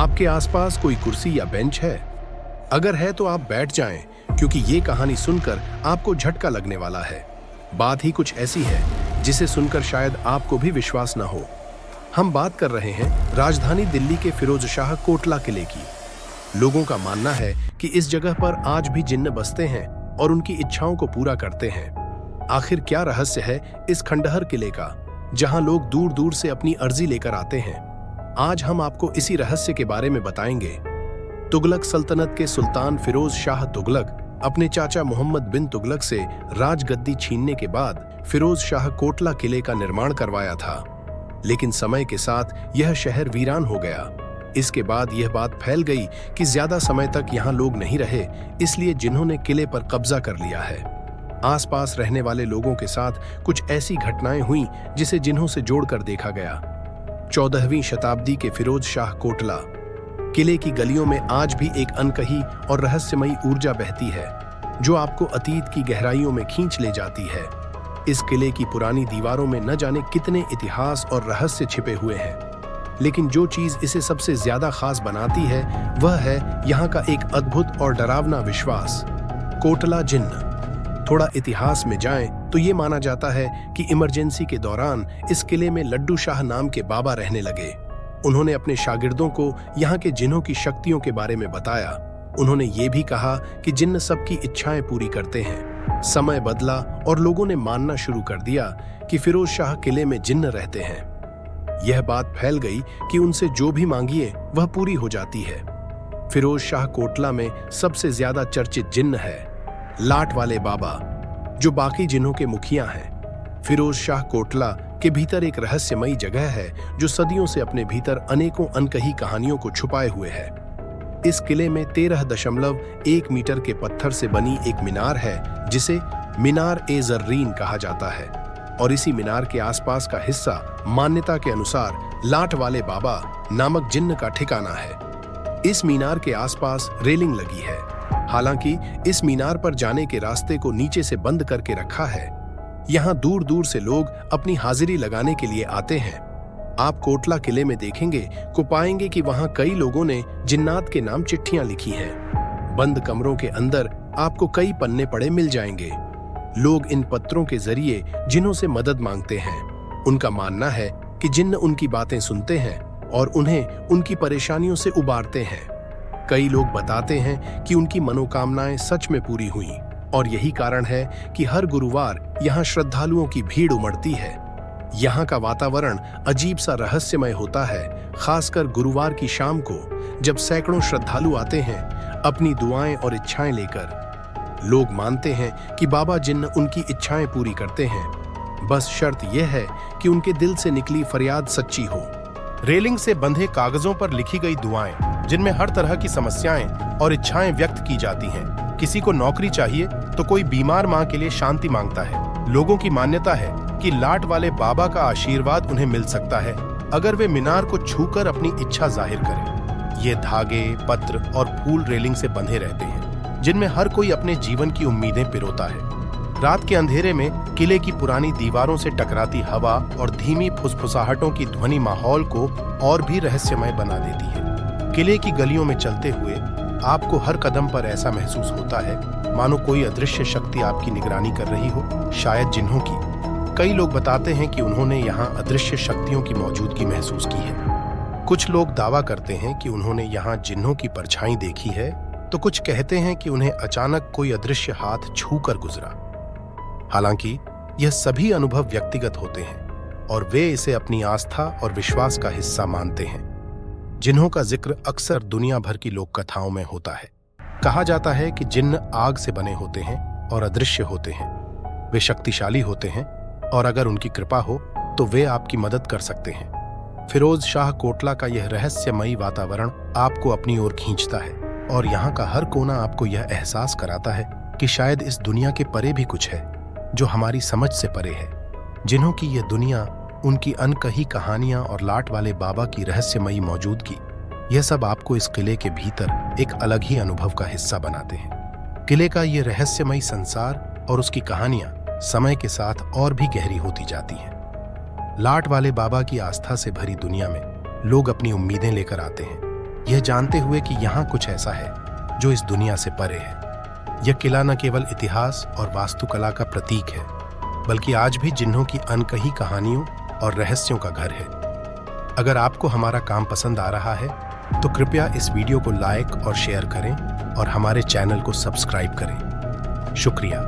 आपके आसपास कोई कुर्सी या बेंच है? अगर है तो आप बैठ जाएं, क्योंकि ये कहानी सुनकर आपको झटका लगने वाला है। बात ही कुछ ऐसी है जिसे सुनकर शायद आपको भी विश्वास न हो। हम बात कर रहे हैं राजधानी दिल्ली के फिरोज शाह कोटला किले की। लोगों का मानना है कि इस जगह पर आज भी जिन्न बसते हैं और उनकी इच्छाओं को पूरा करते हैं। आखिर क्या रहस्य है इस खंडहर किले का, जहां लोग दूर दूर से अपनी अर्जी लेकर आते हैं? आज हम आपको इसी रहस्य के बारे में बताएंगे। तुगलक सल्तनत के सुल्तान फिरोज शाह तुगलक अपने चाचा मोहम्मद बिन तुगलक से राजगद्दी छीनने के बाद फिरोज शाह कोटला किले का निर्माण करवाया था, लेकिन समय के साथ यह शहर वीरान हो गया। इसके बाद यह बात फैल गई कि ज्यादा समय तक यहाँ लोग नहीं रहे, इसलिए जिन्होंने किले पर कब्जा कर लिया है। आसपास रहने वाले लोगों के साथ कुछ ऐसी घटनाएं हुई जिसे जिन्हों से जोड़कर देखा गया। 14वीं शताब्दी के फिरोज शाह कोटला किले की गलियों में आज भी एक अनकही और रहस्यमयी ऊर्जा बहती है, जो आपको अतीत की गहराइयों में खींच ले जाती है। इस किले की पुरानी दीवारों में न जाने कितने इतिहास और रहस्य छिपे हुए हैं, लेकिन जो चीज इसे सबसे ज्यादा खास बनाती है वह है यहाँ का एक अद्भुत और डरावना विश्वास, कोटला जिन्न। थोड़ा इतिहास में जाएं तो ये माना जाता है कि इमरजेंसी के दौरान इस किले में लड्डू शाह नाम के बाबा रहने लगे। उन्होंने अपने शागिर्दों को यहाँ के जिन्हों की शक्तियों के बारे में बताया। उन्होंने ये भी कहा कि जिन्न सबकी इच्छाएं पूरी करते हैं। समय बदला और लोगों ने मानना शुरू कर दिया कि फिरोज शाह किले में जिन्न रहते हैं। यह बात फैल गई कि उनसे जो भी मांगिए वह पूरी हो जाती है। फिरोज शाह कोटला में सबसे ज्यादा चर्चित जिन्न है लाट वाले बाबा, जो बाकी जिन्हों के मुखिया हैं। फिरोज शाह कोटला के भीतर एक रहस्यमयी जगह है जो सदियों से अपने भीतर अनेकों अनकही कहानियों को छुपाए हुए है। इस किले में 13.1 मीटर के पत्थर से बनी एक मीनार है, जिसे मीनार ए जर्रीन कहा जाता है, और इसी मीनार के आसपास का हिस्सा मान्यता के अनुसार लाट वाले बाबा नामक जिन्न का ठिकाना है। इस मीनार के आसपास रेलिंग लगी है। हालांकि इस मीनार पर जाने के रास्ते को नीचे से बंद करके रखा है। यहाँ दूर दूर से लोग अपनी हाजिरी लगाने के लिए आते हैं। आप कोटला किले में देखेंगे को पाएंगे कि वहाँ कई लोगों ने जिन्नात के नाम चिट्ठियां लिखी हैं। बंद कमरों के अंदर आपको कई पन्ने पड़े मिल जाएंगे। लोग इन पत्रों के जरिए जिन्हों से मदद मांगते हैं। उनका मानना है कि जिन्न उनकी बातें सुनते हैं और उन्हें उनकी परेशानियों से उबारते हैं। कई लोग बताते हैं कि उनकी मनोकामनाएं सच में पूरी हुई, और यही कारण है कि हर गुरुवार यहाँ श्रद्धालुओं की भीड़ उमड़ती है। यहाँ का वातावरण अजीब सा रहस्यमय होता है, खासकर गुरुवार की शाम को, जब सैकड़ों श्रद्धालु आते हैं अपनी दुआएं और इच्छाएं लेकर। लोग मानते हैं कि बाबा जिन्न उनकी इच्छाएं पूरी करते हैं, बस शर्त यह है कि उनके दिल से निकली फरियाद सच्ची हो। रेलिंग से बंधे कागजों पर लिखी गई दुआएं, जिनमें हर तरह की समस्याएं और इच्छाएं व्यक्त की जाती हैं। किसी को नौकरी चाहिए तो कोई बीमार मां के लिए शांति मांगता है। लोगों की मान्यता है कि लाट वाले बाबा का आशीर्वाद उन्हें मिल सकता है अगर वे मीनार को छूकर अपनी इच्छा जाहिर करें। ये धागे, पत्र और फूल रेलिंग से बंधे रहते हैं, जिनमें हर कोई अपने जीवन की उम्मीदें पिरोता है। रात के अंधेरे में किले की पुरानी दीवारों से टकराती हवा और धीमी फुसफुसाहटों की ध्वनि माहौल को और भी रहस्यमय बना देती है। किले की गलियों में चलते हुए आपको हर कदम पर ऐसा महसूस होता है मानो कोई अदृश्य शक्ति आपकी निगरानी कर रही हो, शायद जिन्हों की। कई लोग बताते हैं कि उन्होंने यहाँ अदृश्य शक्तियों की मौजूदगी महसूस की है। कुछ लोग दावा करते हैं कि उन्होंने यहाँ जिन्हों की परछाई देखी है, तो कुछ कहते हैं कि उन्हें अचानक कोई अदृश्य हाथ छू कर गुजरा। हालांकि यह सभी अनुभव व्यक्तिगत होते हैं और वे इसे अपनी आस्था और विश्वास का हिस्सा मानते हैं। जिन्हों का जिक्र अक्सर दुनिया भर की लोक कथाओं में होता है। कहा जाता है कि जिन्न आग से बने होते हैं और अदृश्य होते हैं। वे शक्तिशाली होते हैं और अगर उनकी कृपा हो तो वे आपकी मदद कर सकते हैं। फिरोज शाह कोटला का यह रहस्यमयी वातावरण आपको अपनी ओर खींचता है, और यहाँ का हर कोना आपको यह एहसास कराता है कि शायद इस दुनिया के परे भी कुछ है जो हमारी समझ से परे है। जिन्हों की यह दुनिया, उनकी अनकही कहानियां और लाट वाले बाबा की रहस्यमयी मौजूदगी, यह सब आपको इस किले के भीतर एक अलग ही अनुभव का हिस्सा बनाते हैं। किले का यह रहस्यमयी संसार और उसकी कहानियां समय के साथ और भी गहरी होती जाती हैं। लाट वाले बाबा की आस्था से भरी दुनिया में लोग अपनी उम्मीदें लेकर आते हैं। यह जानते हुए कि यहाँ कुछ ऐसा है जो इस दुनिया से परे है। यह किला न केवल इतिहास और वास्तुकला का प्रतीक है, बल्कि आज भी जिन्हों की अनकही कहानियों और रहस्यों का घर है। अगर आपको हमारा काम पसंद आ रहा है तो कृपया इस वीडियो को लाइक और शेयर करें और हमारे चैनल को सब्सक्राइब करें। शुक्रिया।